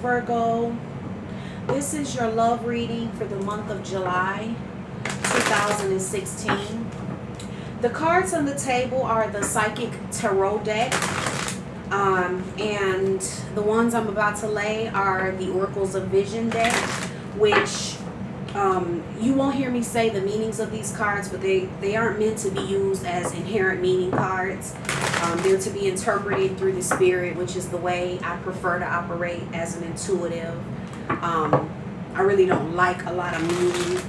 Virgo. This is your love reading for the month of July 2016. The cards on the table are the Psychic Tarot deck. And the ones I'm about to lay are the Oracles of Vision deck, which you won't hear me say the meanings of these cards, but they aren't meant to be used as inherent meaning cards. They're to be interpreted through the spirit, which is the way I prefer to operate as an intuitive. I really don't like a lot of meaning,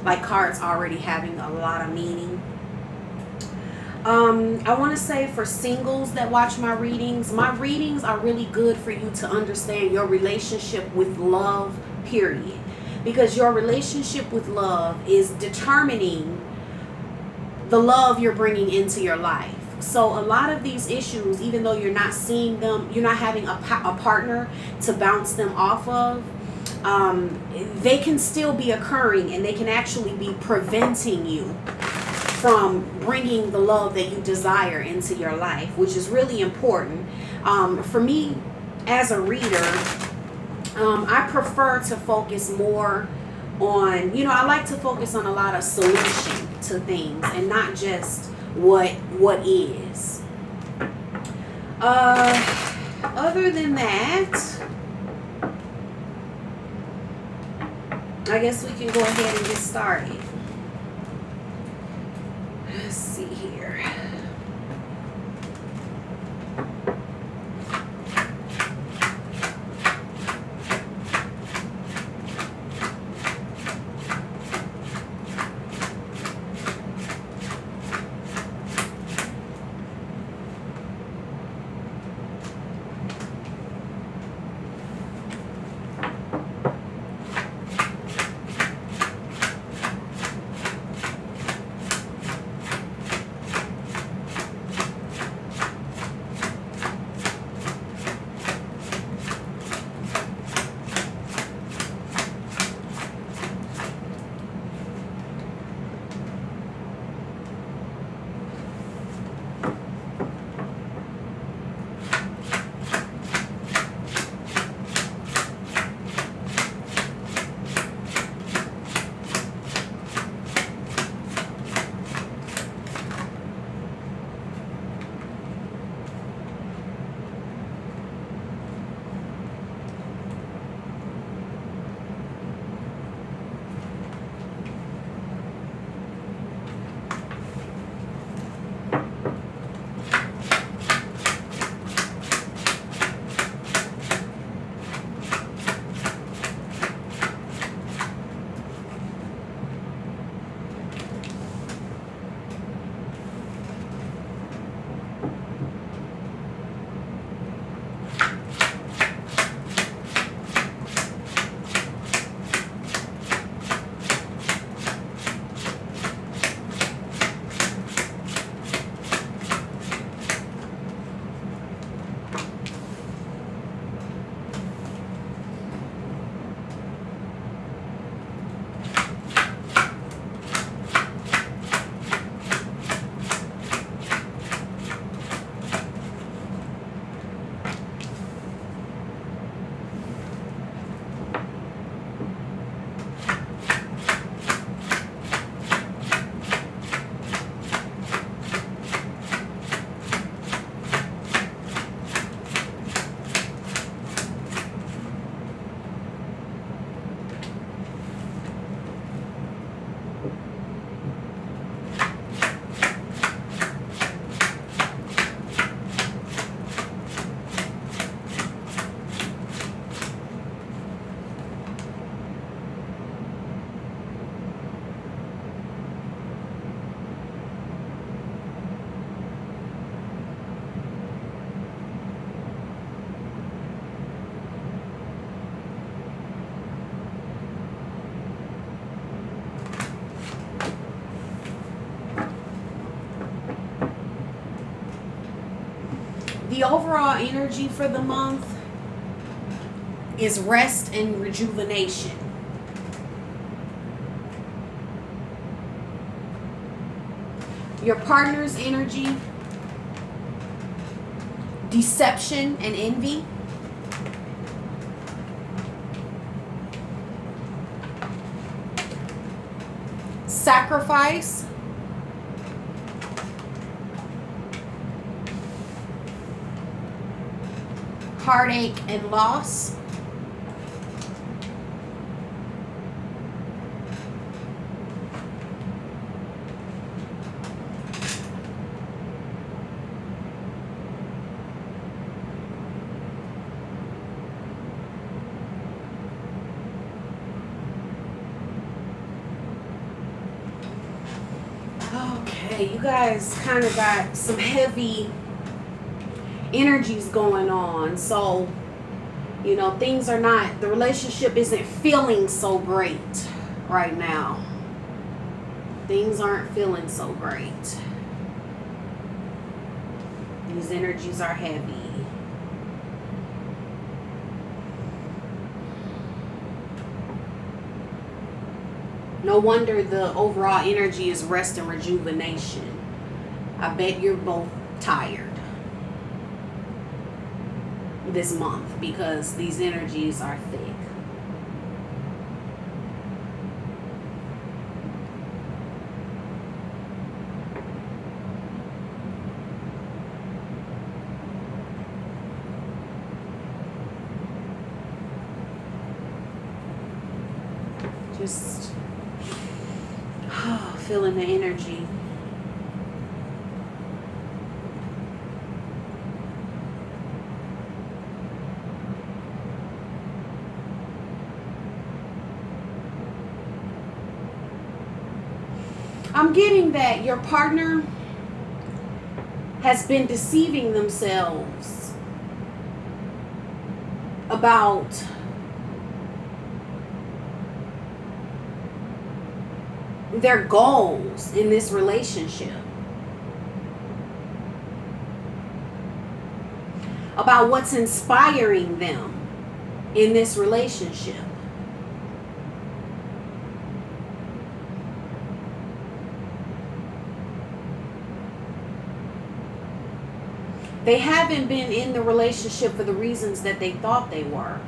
like cards already having a lot of meaning. I want to say for singles that watch my readings are really good for you to understand your relationship with love, period. Because your relationship with love is determining the love you're bringing into your life. So a lot of these issues, even though you're not seeing them, you're not having a partner to bounce them off of, they can still be occurring, and they can actually be preventing you from bringing the love that you desire into your life, which is really important. For me, as a reader, I prefer to focus more on, I like to focus on a lot of solution to things and not just what is. Other than that, I guess we can go ahead and get started. Let's see here. The overall energy for the month is rest and rejuvenation. Your partner's energy, deception and envy. sacrifice, heartache, and loss. Okay, you guys kind of got some heavy energies going on. So, you know, things are not, the relationship isn't feeling so great right now. Things aren't feeling so great. These energies are heavy. No wonder the overall energy is rest and rejuvenation. I bet you're both tired this month because these energies are thick. Just feeling the energy. I'm getting that your partner has been deceiving themselves about their goals in this relationship, about what's inspiring them in this relationship. They haven't been in the relationship for the reasons that they thought they were.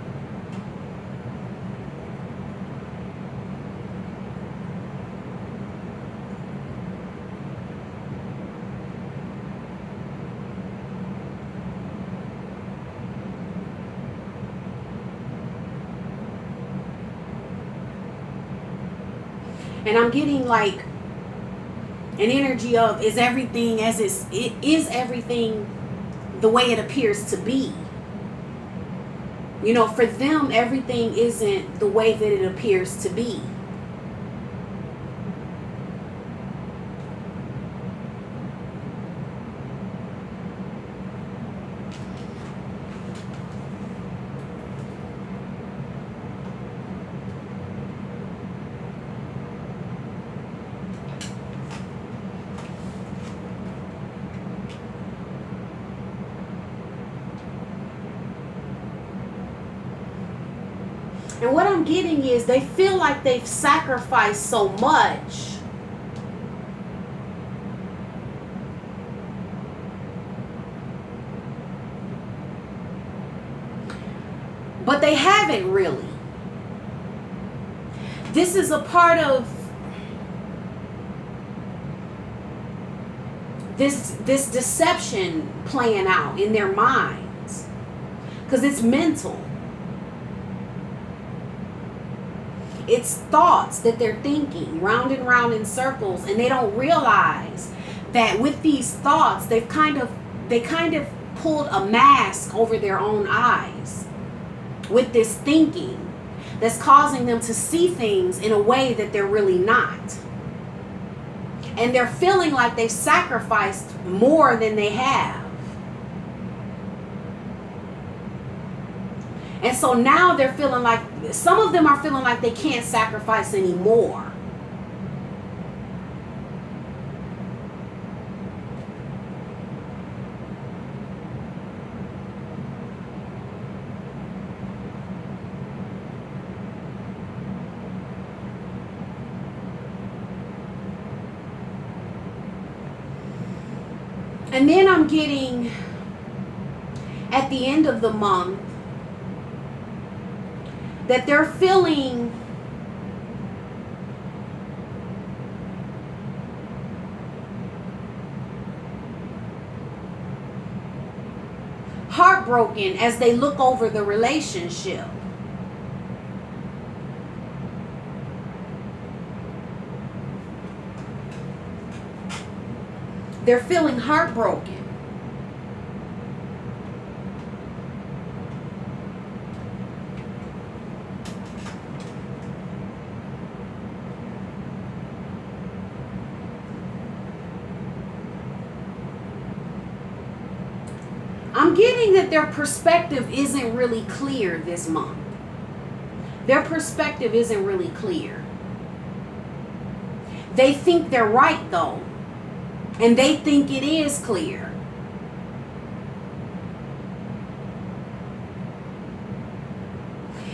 And I'm getting like an energy of, is everything as is everything the way it appears to be? You know, for them, everything isn't the way that it appears to be. And what I'm getting is they feel like they've sacrificed so much. But they haven't really. This is a part of this deception playing out in their minds. Because it's mental. It's thoughts that they're thinking round and round in circles, and they don't realize that with these thoughts they kind of pulled a mask over their own eyes with this thinking that's causing them to see things in a way that they're really not. And they're feeling like they've sacrificed more than they have. And so now they're feeling like, some of them are feeling like they can't sacrifice anymore. And then I'm getting, at the end of the month, that they're feeling heartbroken as they look over the relationship. They're feeling heartbroken. I'm getting that their perspective isn't really clear this month. Their perspective isn't really clear. They think they're right though. And they think it is clear.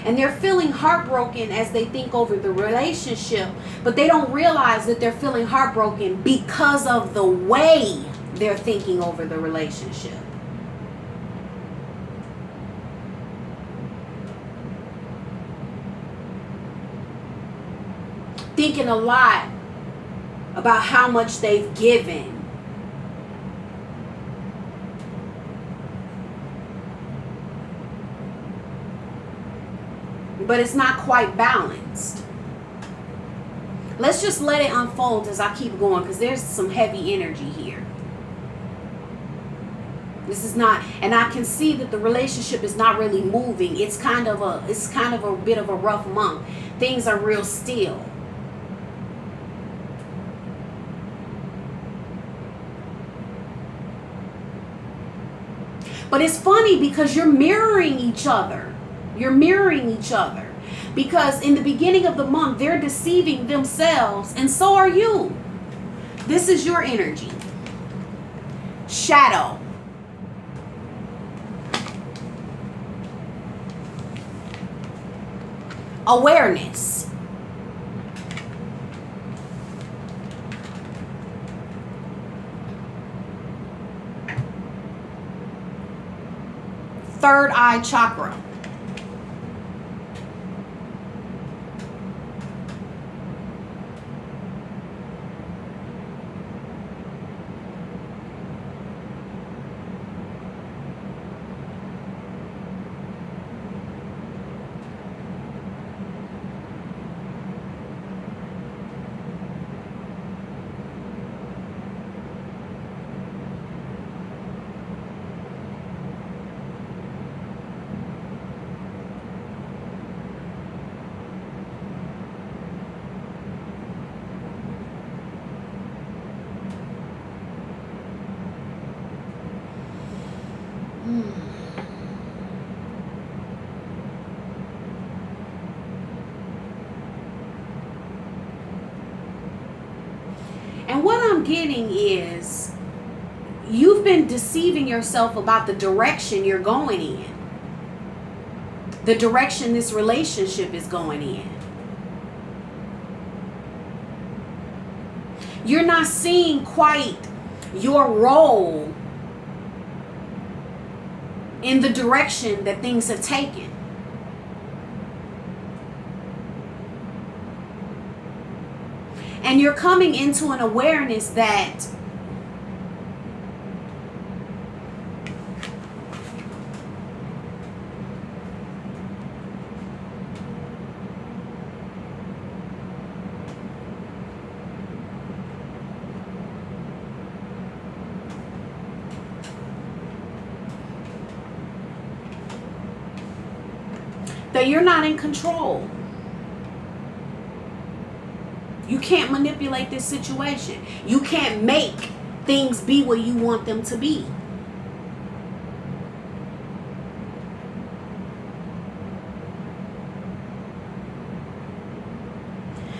And they're feeling heartbroken as they think over the relationship, but they don't realize that they're feeling heartbroken because of the way they're thinking over the relationship. Thinking a lot about how much they've given. But it's not quite balanced. Let's just let it unfold as I keep going, because there's some heavy energy here. This is not, and I can see that the relationship is not really moving. It's kind of a bit of a rough month. Things are real still. But it's funny because you're mirroring each other. You're mirroring each other. Because in the beginning of the month, they're deceiving themselves, and so are you. This is your energy. Shadow. Awareness. Third eye chakra. And what I'm getting is you've been deceiving yourself about the direction you're going in. The direction this relationship is going in. You're not seeing quite your role in the direction that things have taken. And you're coming into an awareness that you're not in control. You can't manipulate this situation. You can't make things be what you want them to be.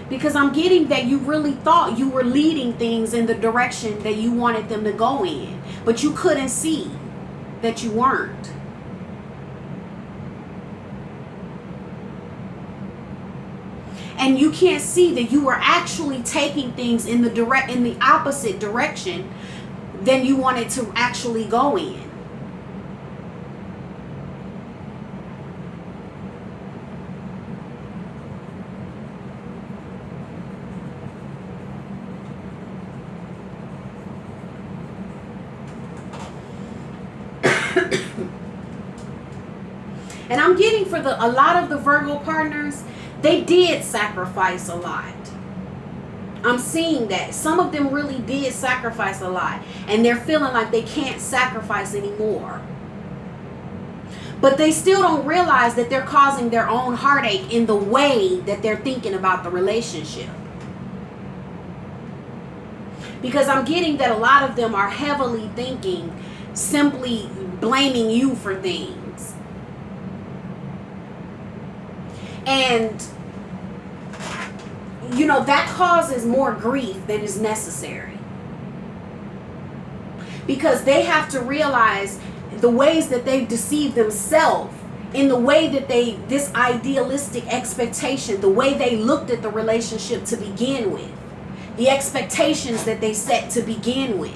Because I'm getting that you really thought you were leading things in the direction that you wanted them to go in, but you couldn't see that you weren't. And you can't see that you were actually taking things in the opposite direction than you wanted to actually go in. And I'm getting for a lot of the Virgo partners, they did sacrifice a lot. I'm seeing that. Some of them really did sacrifice a lot. And they're feeling like they can't sacrifice anymore. But they still don't realize that they're causing their own heartache in the way that they're thinking about the relationship. Because I'm getting that a lot of them are heavily thinking, simply blaming you for things. And, you know, that causes more grief than is necessary. Because they have to realize the ways that they've deceived themselves, in the way that this idealistic expectation, the way they looked at the relationship to begin with, the expectations that they set to begin with.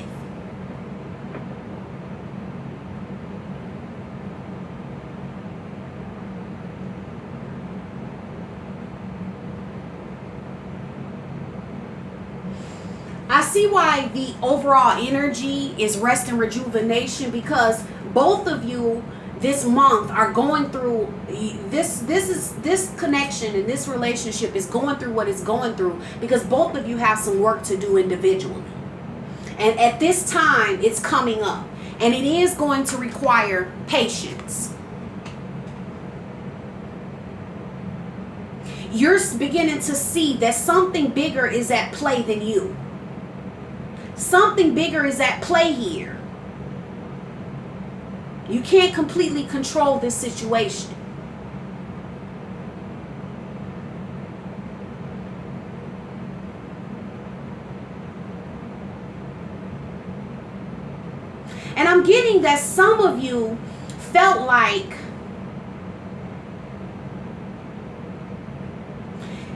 I see why the overall energy is rest and rejuvenation, because both of you this month are going through this connection, and this relationship is going through what it's going through because both of you have some work to do individually. And at this time, it's coming up, and it is going to require patience. You're beginning to see that something bigger is at play than you. Something bigger is at play here. You can't completely control this situation. And I'm getting that some of you felt like,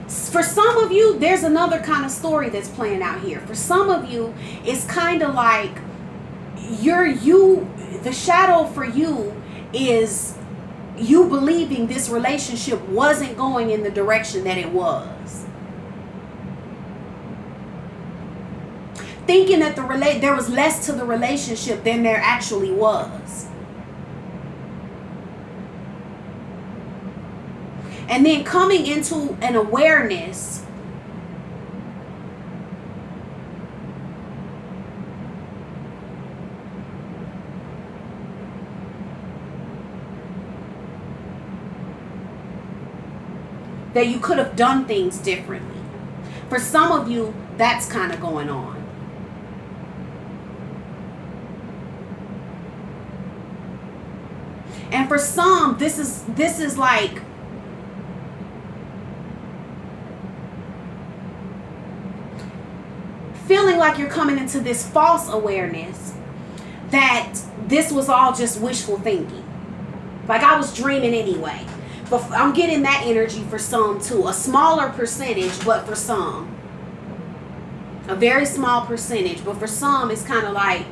for some of you, there's another kind of story that's playing out here. For some of you, it's kind of like the shadow for you is you believing this relationship wasn't going in the direction that it was. Thinking that there was less to the relationship than there actually was. And then coming into an awareness that you could have done things differently. For some of you, that's kind of going on. And for some, this is like feeling like you're coming into this false awareness that this was all just wishful thinking. Like I was dreaming anyway. But I'm getting that energy for some too. A smaller percentage, but for some. A very small percentage, but for some it's kind of like,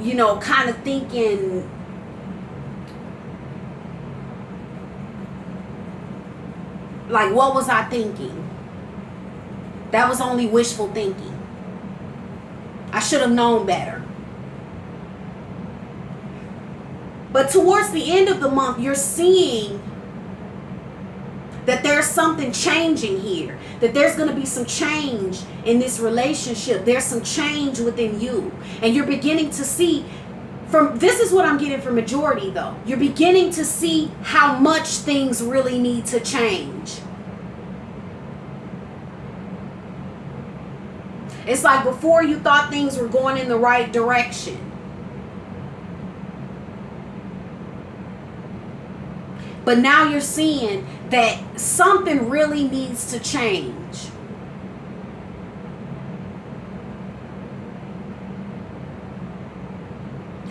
you know, kind of thinking like, what was I thinking? That was only wishful thinking. I should have known better. But towards the end of the month, you're seeing that there's something changing here. That there's going to be some change in this relationship. There's some change within you. And you're beginning to see, this is what I'm getting for majority though. You're beginning to see how much things really need to change. It's like before you thought things were going in the right direction. But now you're seeing that something really needs to change.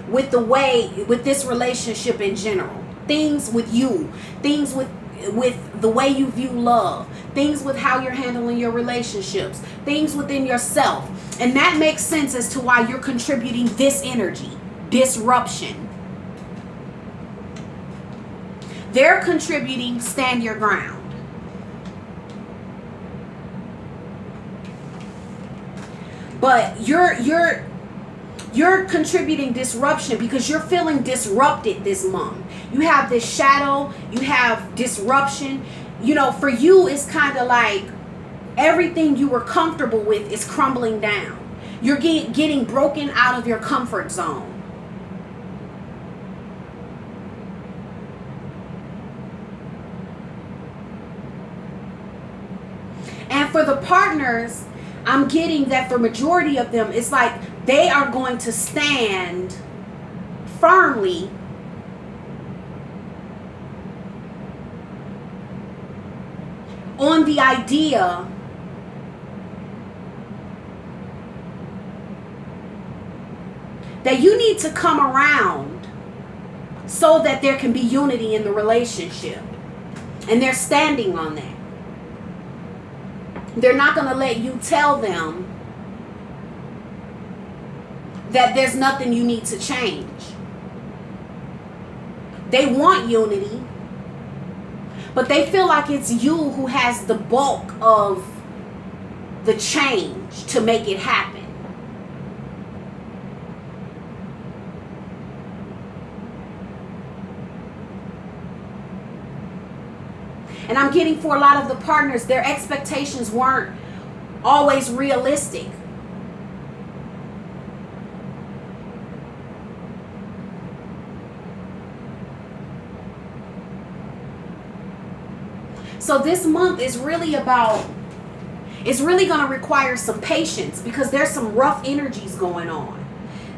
With this relationship in general. Things with you. Things with the way you view love. Things with how you're handling your relationships. Things within yourself. And that makes sense as to why you're contributing this energy. Disruption. They're contributing stand your ground. But You're contributing disruption because you're feeling disrupted this month. You have this shadow, you have disruption. You know, for you, it's kind of like everything you were comfortable with is crumbling down. You're getting broken out of your comfort zone. And for the partners, I'm getting that for majority of them, it's like they are going to stand firmly on the idea that you need to come around so that there can be unity in the relationship. And they're standing on that. They're not going to let you tell them that there's nothing you need to change. They want unity, but they feel like it's you who has the bulk of the change to make it happen. And I'm getting for a lot of the partners, their expectations weren't always realistic. So this month is really about, it's really going to require some patience because there's some rough energies going on.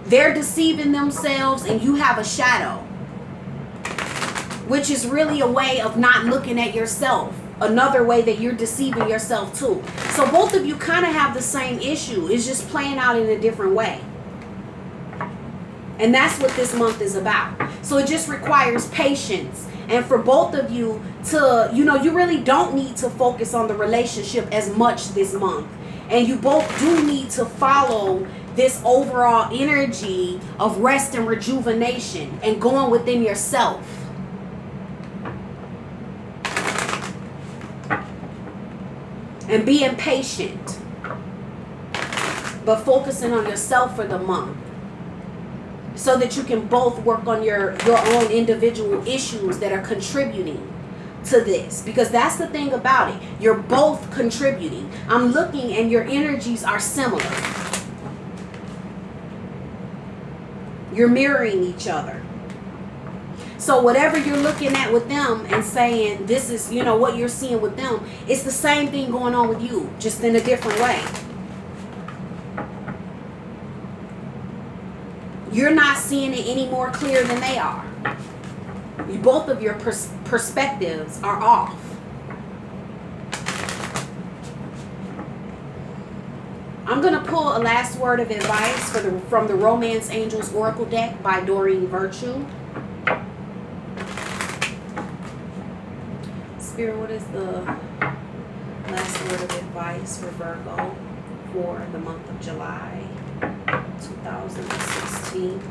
They're deceiving themselves and you have a shadow, which is really a way of not looking at yourself. Another way that you're deceiving yourself too. So both of you kind of have the same issue. It's just playing out in a different way. And that's what this month is about. So it just requires patience. And for both of you to, you know, you really don't need to focus on the relationship as much this month. And you both do need to follow this overall energy of rest and rejuvenation and going within yourself. And being patient, but focusing on yourself for the month so that you can both work on your own individual issues that are contributing to this. Because that's the thing about it. You're both contributing. I'm looking and your energies are similar. You're mirroring each other. So whatever you're looking at with them and saying this is, you know, what you're seeing with them, it's the same thing going on with you, just in a different way. You're not seeing it any more clear than they are. Both of your perspectives are off. I'm going to pull a last word of advice from the Romance Angels Oracle deck by Doreen Virtue. Spirit, what is the last word of advice for Virgo for the month of July 2016?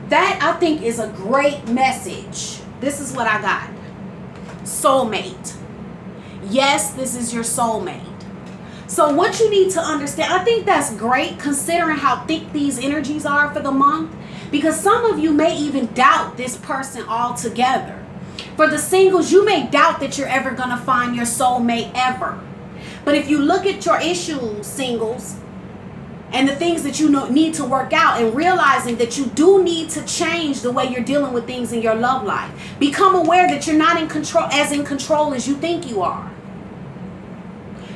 That, I think, is a great message. This is what I got. Soulmate. Yes, this is your soulmate. So what you need to understand, I think that's great considering how thick these energies are for the month. Because some of you may even doubt this person altogether. For the singles, you may doubt that you're ever going to find your soulmate ever. But if you look at your issues, singles, and the things that you need to work out and realizing that you do need to change the way you're dealing with things in your love life. Become aware that you're not in control as you think you are.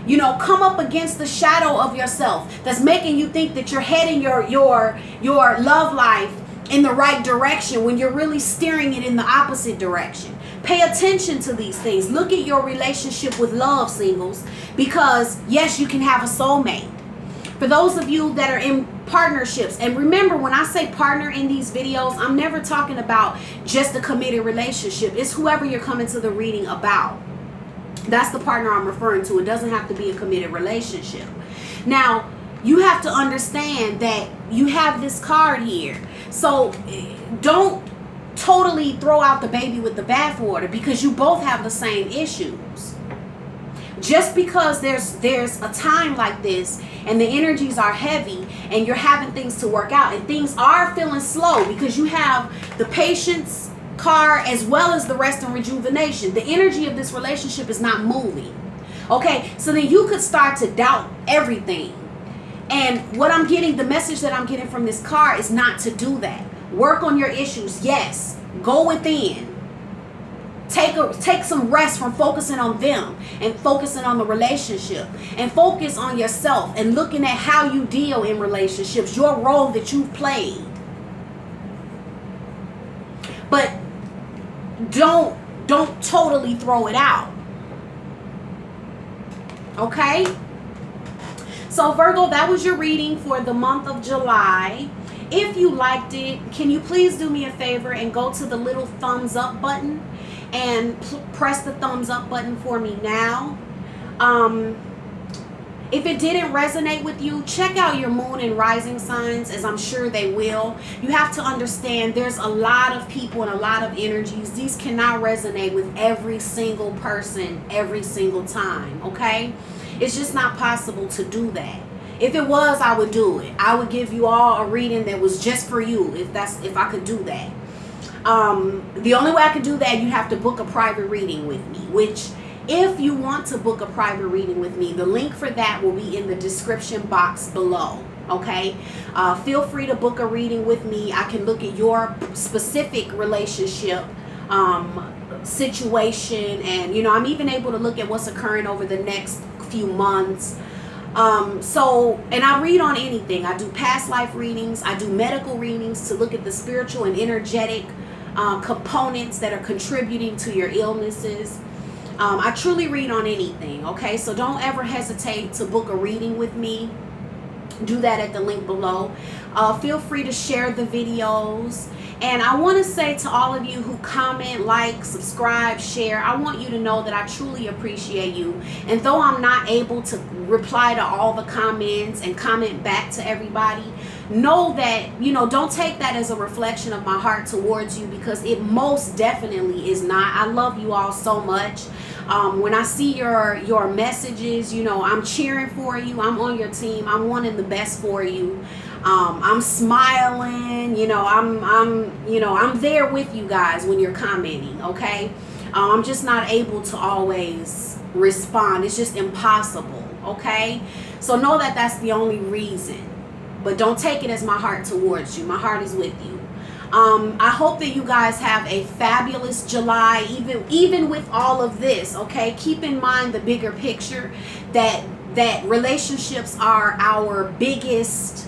You know, come up against the shadow of yourself that's making you think that you're heading your love life in the right direction when you're really steering it in the opposite direction. Pay attention to these things. Look at your relationship with love, singles, because yes, you can have a soulmate. For those of you that are in partnerships. And remember, when I say partner in these videos, I'm never talking about just a committed relationship. It's whoever you're coming to the reading about. That's the partner I'm referring to. It doesn't have to be a committed relationship. Now, you have to understand that you have this card here. So don't totally throw out the baby with the bathwater, because you both have the same issues. Just because there's a time like this and the energies are heavy and you're having things to work out and things are feeling slow, because you have the patience card as well as the rest and rejuvenation. The energy of this relationship is not moving. Okay, so then you could start to doubt everything. And what I'm getting, the message that I'm getting from this card is not to do that. Work on your issues. Yes, go within. Take some rest from focusing on them and focusing on the relationship, and focus on yourself and looking at how you deal in relationships, your role that you've played. But don't totally throw it out. Okay? So Virgo, that was your reading for the month of July. If you liked it, can you please do me a favor and go to the little thumbs up button and press the thumbs up button for me now. If it didn't resonate with you, check out your moon and rising signs, as I'm sure they will. You have to understand there's a lot of people and a lot of energies. These cannot resonate with every single person every single time, okay? It's just not possible to do that. If it was, I would do it. I would give you all a reading that was just for you, if I could do that. The only way I could do that, you have to book a private reading with me, which if you want to book a private reading with me, the link for that will be in the description box below. Okay, feel free to book a reading with me. I can look at your specific relationship situation, and I'm even able to look at what's occurring over the next few months. And I read on anything. I do past life readings. I do medical readings to look at the spiritual and energetic components that are contributing to your illnesses. I truly read on anything. Okay, so don't ever hesitate to book a reading with me. Do that at the link below. Feel free to share the videos. And I want to say to all of you who comment, like, subscribe, share, I want you to know that I truly appreciate you. And though I'm not able to reply to all the comments and comment back to everybody, know that, don't take that as a reflection of my heart towards you, because it most definitely is not. I love you all so much. When I see your messages, I'm cheering for you. I'm on your team. I'm wanting the best for you. I'm smiling, I'm there with you guys when you're commenting, okay? I'm just not able to always respond. It's just impossible, okay? So know that that's the only reason. But don't take it as my heart towards you. My heart is with you. I hope that you guys have a fabulous July, even with all of this, okay? Keep in mind the bigger picture, that relationships are our biggest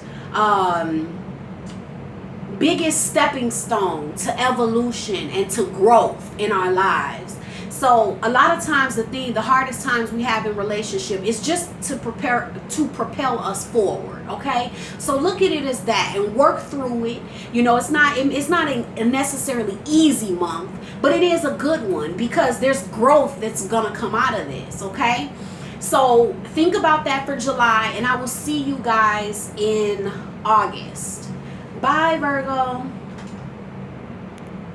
stepping stone to evolution and to growth in our lives. So a lot of times the hardest times we have in relationship is just to propel us forward, okay? So look at it as that and work through it. It's not a necessarily easy month, but it is a good one, because there's growth that's gonna come out of this, okay? So think about that for July, and I will see you guys in August. Bye, Virgo.